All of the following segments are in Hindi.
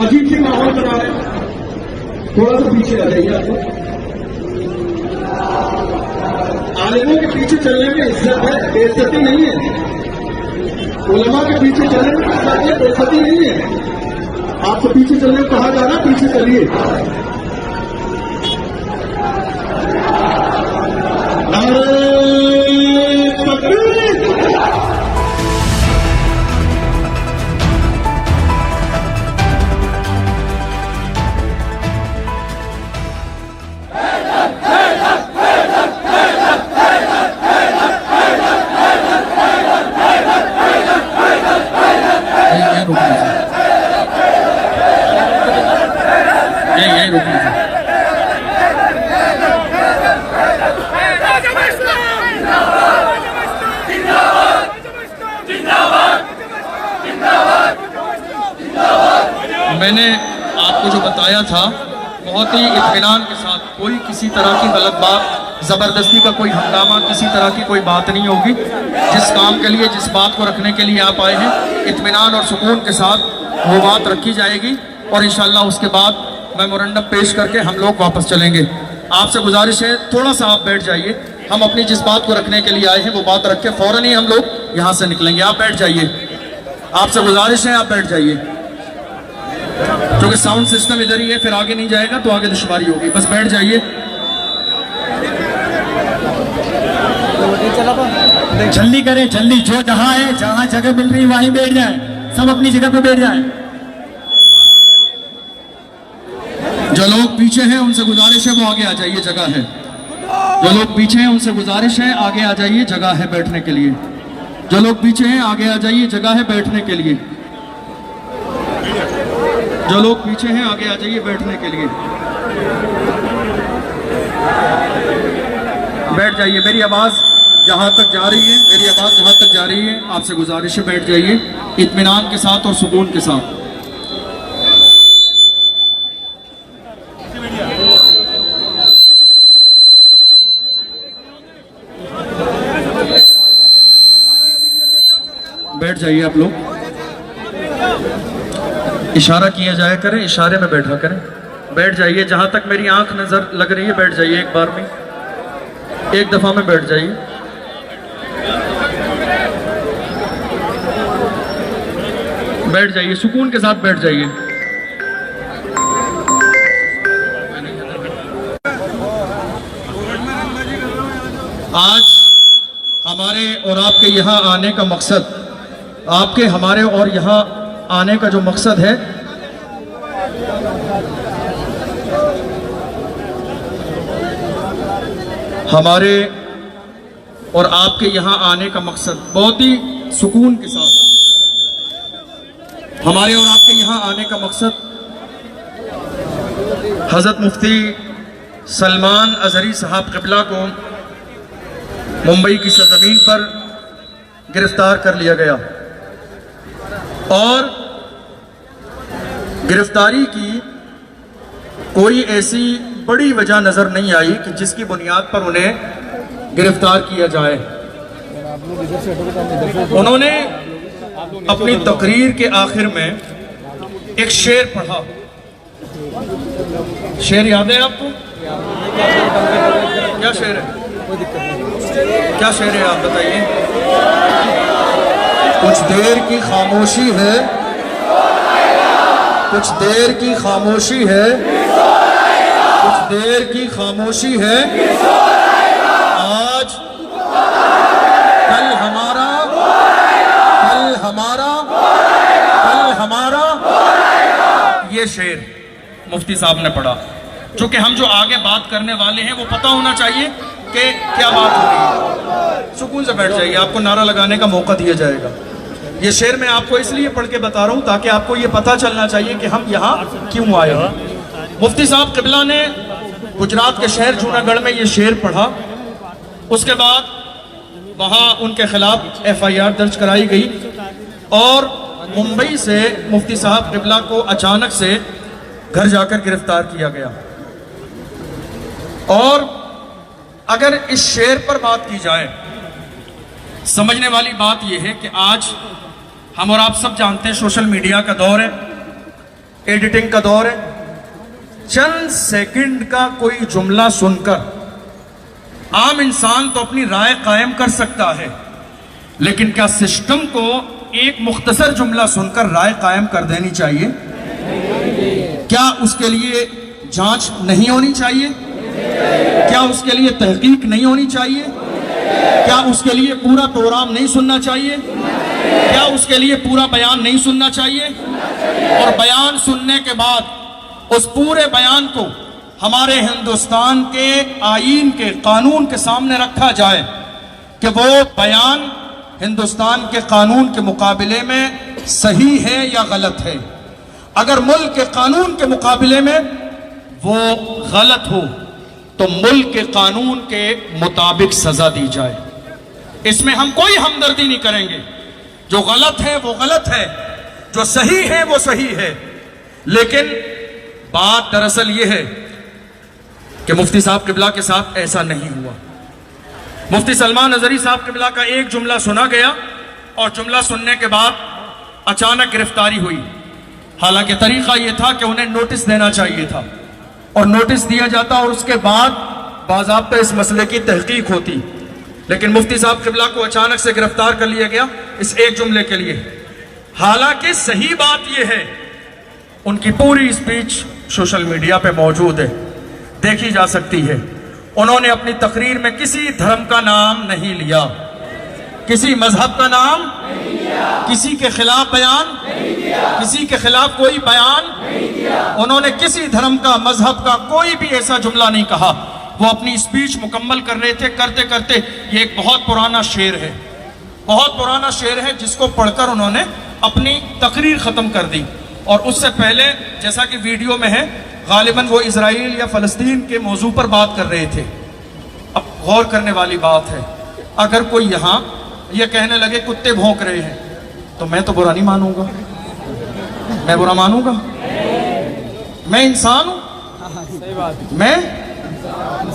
अजीब सी माहौल बना रहे हैं। थोड़ा सा पीछे आ जाइए। आपको आलिमों के पीछे चलने में इज्जत है, बेइज्जती नहीं है। उलमा के पीछे चलने में इज्जत है, बेइज्जती नहीं है। आपको पीछे चलने को कहा जा रहा है, पीछे चलिए। मैंने आपको जो बताया था बहुत ही इत्मीनान के साथ, कोई किसी तरह की गलत बात, ज़बरदस्ती का कोई हंगामा, किसी तरह की कोई बात नहीं होगी। जिस काम के लिए, जिस बात को रखने के लिए आप आए हैं, इत्मीनान और सुकून के साथ वो बात रखी जाएगी और इंशाअल्लाह उसके बाद मेमोरेंडम पेश करके हम लोग वापस चलेंगे। आपसे गुजारिश है थोड़ा सा आप बैठ जाइए। हम अपनी जिस बात को रखने के लिए आए हैं वो बात रख के फ़ौरन ही हम लोग यहाँ से निकलेंगे। आप बैठ जाइए, आपसे गुजारिश है आप बैठ जाइए, क्योंकि साउंड सिस्टम इधर ही है, फिर आगे नहीं जाएगा तो आगे दुश्वारी होगी। बस बैठ जाइए। जल्दी करें, जल्दी, जो जहां है, जहां जगह मिल रही वहीं बैठ जाए, सब अपनी जगह पे बैठ जाए। जो लोग पीछे हैं उनसे गुजारिश है वो आगे आ जाइए, जगह है। जो लोग पीछे हैं उनसे गुजारिश है आगे आ जाइए, जगह है बैठने के लिए। जो लोग पीछे हैं आगे आ जाइए, जगह है बैठने के लिए। जो लोग पीछे हैं आगे आ जाइए बैठने के लिए। बैठ जाइए। मेरी आवाज़ जहाँ तक जा रही है, मेरी आवाज़ जहाँ तक जा रही है, आपसे गुजारिश है बैठ जाइए इत्मीनान के साथ और सुकून के साथ। बैठ जाइए आप लोग। इशारा किया जाया करें, इशारे में बैठा करें। बैठ जाइए, जहां तक मेरी आंख नजर लग रही है बैठ जाइए। एक बार में, एक दफा में बैठ जाइए। बैठ जाइए, सुकून के साथ बैठ जाइए। आज हमारे और आपके यहाँ आने का मकसद, आपके हमारे और यहाँ आने का जो मकसद है, हमारे और आपके यहाँ आने का मकसद बहुत ही सुकून के साथ, हमारे और आपके यहाँ आने का मकसद हज़रत मुफ्ती सलमान अज़हरी साहब क़िबला को मुंबई की सरज़मीन पर गिरफ्तार कर लिया गया और गिरफ्तारी की कोई ऐसी बड़ी वजह नज़र नहीं आई कि जिसकी बुनियाद पर उन्हें गिरफ्तार किया जाए। उन्होंने अपनी तकरीर के आखिर में एक शेर पढ़ा। शेर याद है आपको? क्या शेर है? क्या शेर है आप बताइए। कुछ देर की खामोशी है, कुछ देर की खामोशी है, कुछ देर की खामोशी है, आज कल हमारा, कल हमारा, कल हमारा। ये शेर मुफ्ती साहब ने पढ़ा। चूंकि हम जो आगे बात करने वाले हैं वो पता होना चाहिए कि क्या बात हो रही है। सुकून से बैठ जाइए, आपको नारा लगाने का मौका दिया जाएगा। ये शेर मैं आपको इसलिए पढ़ के बता रहा हूँ ताकि आपको ये पता चलना चाहिए कि हम यहाँ क्यों आए हैं। मुफ्ती साहब क़िबला ने गुजरात के शहर जूनागढ़ में ये शेर पढ़ा। उसके बाद वहाँ उनके खिलाफ FIR दर्ज कराई गई और मुंबई से मुफ्ती साहब क़िबला को अचानक से घर जाकर गिरफ्तार किया गया। और अगर इस शेर पर बात की जाए, समझने वाली बात यह है कि आज हम और आप सब जानते हैं सोशल मीडिया का दौर है। एडिटिंग का दौर है, चंद सेकंड का कोई जुमला सुनकर आम इंसान तो अपनी राय कायम कर सकता है, लेकिन क्या सिस्टम को एक मुख्तसर जुमला सुनकर राय कायम कर देनी चाहिए? क्या उसके लिए जांच नहीं होनी चाहिए? क्या उसके लिए तहकीक नहीं होनी चाहिए? क्या उसके लिए पूरा प्रोग्राम नहीं सुनना चाहिए? क्या उसके लिए पूरा बयान नहीं सुनना चाहिए? और बयान सुनने के बाद उस पूरे बयान को हमारे हिंदुस्तान के आईन के कानून के सामने रखा जाए कि वो बयान हिंदुस्तान के कानून के मुकाबले में सही है या गलत है। अगर मुल्क के कानून के मुकाबले में वो गलत हो तो मुल्क के कानून के मुताबिक सजा दी जाए। इसमें हम कोई हमदर्दी नहीं करेंगे। जो गलत है वो गलत है, जो सही है वो सही है। लेकिन बात दरअसल ये है कि मुफ्ती साहब किबला के साथ ऐसा नहीं हुआ। मुफ्ती सलमान अजहरी साहब किबला का एक जुमला सुना गया और जुमला सुनने के बाद अचानक गिरफ्तारी हुई। हालांकि तरीका यह था कि उन्हें नोटिस देना चाहिए था और नोटिस दिया जाता और उसके बाद बाज़ाब्ता इस मसले की तहकीक होती, लेकिन मुफ्ती साहब किबला को अचानक से गिरफ्तार कर लिया गया इस एक जुमले के लिए। हालांकि सही बात यह है, उनकी पूरी स्पीच सोशल मीडिया पे मौजूद है, देखी जा सकती है। उन्होंने अपनी तकरीर में किसी धर्म का नाम नहीं लिया, किसी मजहब का नाम नहीं लिया, किसी के खिलाफ बयान नहीं दिया, किसी के खिलाफ कोई बयान नहीं दिया। उन्होंने किसी धर्म का, मजहब का कोई भी ऐसा जुमला नहीं कहा। वो अपनी स्पीच मुकम्मल कर रहे थे, करते करते ये एक बहुत पुराना शेर है, बहुत पुराना शेर है जिसको पढ़कर उन्होंने अपनी तकरीर खत्म कर दी। और उससे पहले जैसा कि वीडियो में है, गालिबन वो इजराइल या फलस्तीन के मौजू पर बात कर रहे थे। अब गौर करने वाली बात है, अगर कोई यहाँ ये कहने लगे कुत्ते भौंक रहे हैं तो मैं तो बुरा नहीं मानूंगा, मैं बुरा मानूंगा? मैं इंसान हूं,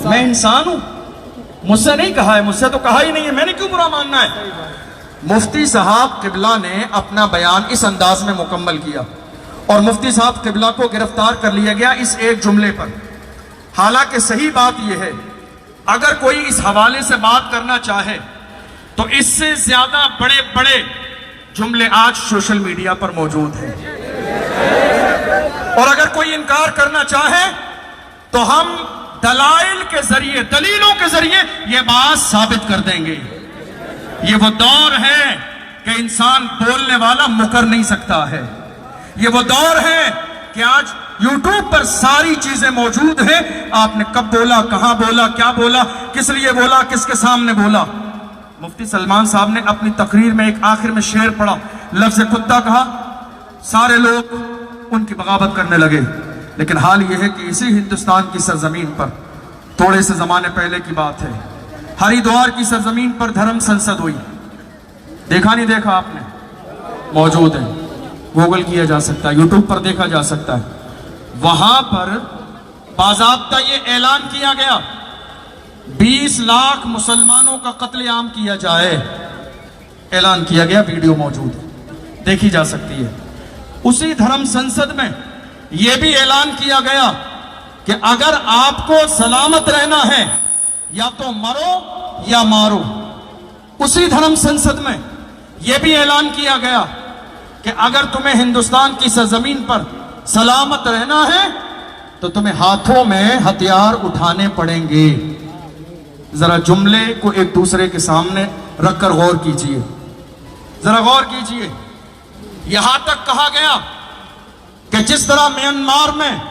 मैं इंसान हूं। मुझसे नहीं कहा है, मुझसे तो कहा ही नहीं है, मैंने क्यों बुरा मानना है? मुफ्ती साहब किबला ने अपना बयान इस अंदाज में मुकम्मल किया और मुफ्ती साहब किबला को गिरफ्तार कर लिया गया इस एक जुमले पर। हालांकि सही बात यह है, अगर कोई इस हवाले से बात करना चाहे तो इससे ज्यादा बड़े बड़े जुमले आज सोशल मीडिया पर मौजूद हैं, और अगर कोई इनकार करना चाहे तो हम दलाइल के जरिए, दलीलों के जरिए यह बात साबित कर देंगे। ये वो दौर है कि इंसान बोलने वाला मुकर नहीं सकता है। ये वो दौर है कि आज YouTube पर सारी चीजें मौजूद है। आपने कब बोला, कहां बोला, क्या बोला, किस लिए बोला, किसके सामने बोला। मुफ्ती सलमान साहब ने अपनी तकरीर में एक आखिर में शेर पढ़ा, लफ्ज कुत्ता कहा, सारे लोग उनकी बगावत करने लगे। लेकिन हाल यह है कि इसी हिंदुस्तान की सरजमीन पर, थोड़े से जमाने पहले की बात है, हरिद्वार की सरजमीन पर धर्म संसद हुई। देखा नहीं देखा आपने? मौजूद है, गूगल किया जा सकता है, यूट्यूब पर देखा जा सकता है। वहां पर बाज़ाब्ता ये ऐलान किया गया 20 लाख मुसलमानों का कत्लेआम किया जाए, ऐलान किया गया, वीडियो मौजूद है, देखी जा सकती है। उसी धर्म संसद में यह भी ऐलान किया गया कि अगर आपको सलामत रहना है या तो मरो या मारो। उसी धर्म संसद में यह भी ऐलान किया गया कि अगर तुम्हें हिंदुस्तान की सरजमीन पर सलामत रहना है तो तुम्हें हाथों में हथियार उठाने पड़ेंगे। जरा जुमले को एक दूसरे के सामने रखकर गौर कीजिए, जरा गौर कीजिए। यहां तक कहा गया कि जिस तरह म्यांमार में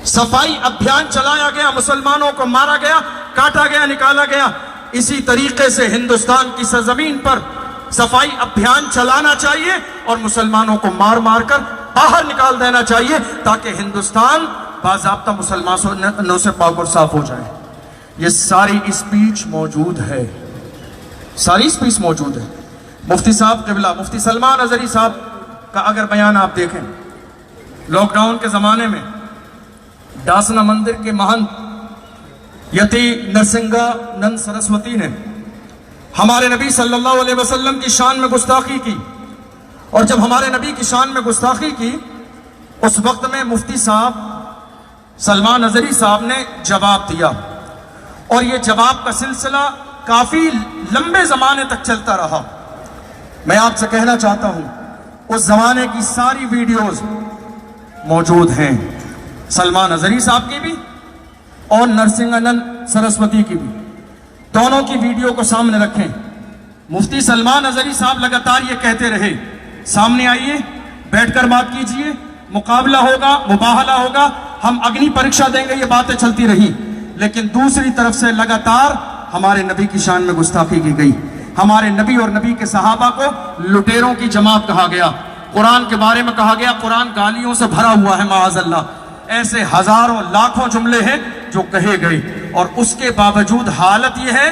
सफाई अभियान चलाया गया, मुसलमानों को मारा गया, काटा गया, निकाला गया, इसी तरीके से हिंदुस्तान की सरजमीन पर सफाई अभियान चलाना चाहिए और मुसलमानों को मार मार कर बाहर निकाल देना चाहिए ताकि हिंदुस्तान बाज़ाब्ता मुसलमानों से पाक और साफ हो जाए। ये सारी स्पीच मौजूद है, सारी स्पीच मौजूद है। मुफ्ती साहब किबला, मुफ्ती सलमान अजहरी साहब का अगर बयान आप देखें, लॉकडाउन के जमाने में डासना मंदिर के महंत यति नरसिंगानंद सरस्वती ने हमारे नबी सल्लल्लाहु अलैहि वसल्लम की शान में गुस्ताखी की, और जब हमारे नबी की शान में गुस्ताखी की उस वक्त में मुफ्ती साहब सलमान अजहरी साहब ने जवाब दिया और ये जवाब का सिलसिला काफी लंबे जमाने तक चलता रहा। मैं आपसे कहना चाहता हूं, उस जमाने की सारी वीडियोस मौजूद हैं, सलमान अजहरी साहब की भी और नरसिंहानंद सरस्वती की भी, दोनों की वीडियो को सामने रखें। मुफ्ती सलमान अजहरी साहब लगातार ये कहते रहे, सामने आइए, बैठकर बात कीजिए, मुकाबला होगा, मुबाहला होगा, हम अग्नि परीक्षा देंगे, ये बातें चलती रही। लेकिन दूसरी तरफ से लगातार हमारे नबी की शान में गुस्ताखी की गई, हमारे नबी और नबी के सहाबा को लुटेरों की जमात कहा गया, कुरान के बारे में कहा गया कुरान गालियों से भरा हुआ है माअज़ल्लाह। ऐसे हजारों लाखों जुमले हैं जो कहे गए और उसके बावजूद हालत यह है,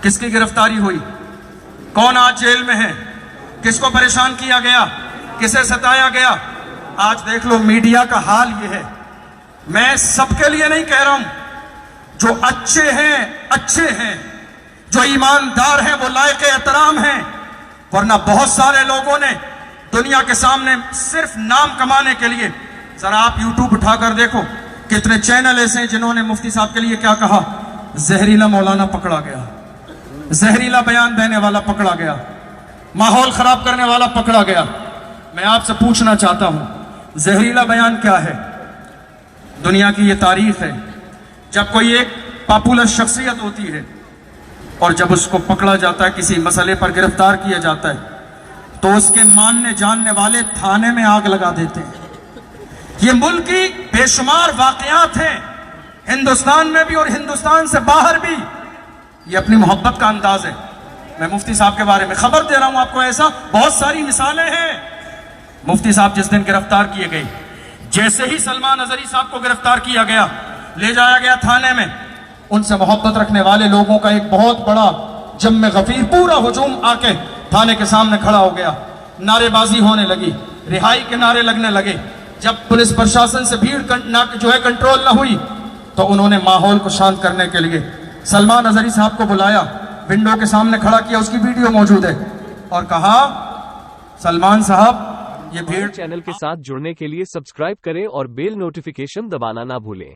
किसकी गिरफ्तारी हुई, कौन आज जेल में है, किसको परेशान किया गया, किसे सताया गया। आज देख लो मीडिया का हाल यह है। मैं सबके लिए नहीं कह रहा हूं, जो अच्छे हैं, जो ईमानदार हैं, वो लायक एहतराम हैं, वरना बहुत सारे लोगों ने दुनिया के सामने सिर्फ नाम कमाने के लिए, जरा आप यूट्यूब उठाकर देखो कितने चैनल ऐसे हैं जिन्होंने मुफ्ती साहब के लिए क्या कहा, जहरीला मौलाना पकड़ा गया, जहरीला बयान देने वाला पकड़ा गया, माहौल खराब करने वाला पकड़ा गया। मैं आपसे पूछना चाहता हूं, जहरीला बयान क्या है? दुनिया की यह तारीफ है, जब कोई एक पॉपुलर शख्सियत होती है और जब उसको पकड़ा जाता है, किसी मसले पर गिरफ्तार किया जाता है, तो उसके मानने जानने वाले थाने में आग लगा देते हैं। ये मुल्क की बेशुमार वाकयात हैं, हिंदुस्तान में भी और हिंदुस्तान से बाहर भी। ये अपनी मोहब्बत का अंदाज है। मैं मुफ्ती साहब के बारे में खबर दे रहा हूं आपको, ऐसा बहुत सारी मिसालें हैं। मुफ्ती साहब जिस दिन गिरफ्तार किए गए, जैसे ही सलमान अजहरी साहब को गिरफ्तार किया गया, ले जाया गया थाने में, उनसे मोहब्बत रखने वाले लोगों का एक बहुत बड़ा जम्मे गफीर पूरा हुजूम आके थाने के सामने खड़ा हो गया, नारेबाजी होने लगी, रिहाई के नारे लगने लगे। जब पुलिस प्रशासन से भीड़ जो है कंट्रोल ना हुई, तो उन्होंने माहौल को शांत करने के लिए सलमान अजहरी साहब को बुलाया, विंडो के सामने खड़ा किया, उसकी वीडियो मौजूद है, और कहा, सलमान साहब ये भीड़। चैनल के साथ जुड़ने के लिए सब्सक्राइब करें और बेल नोटिफिकेशन दबाना ना भूलें।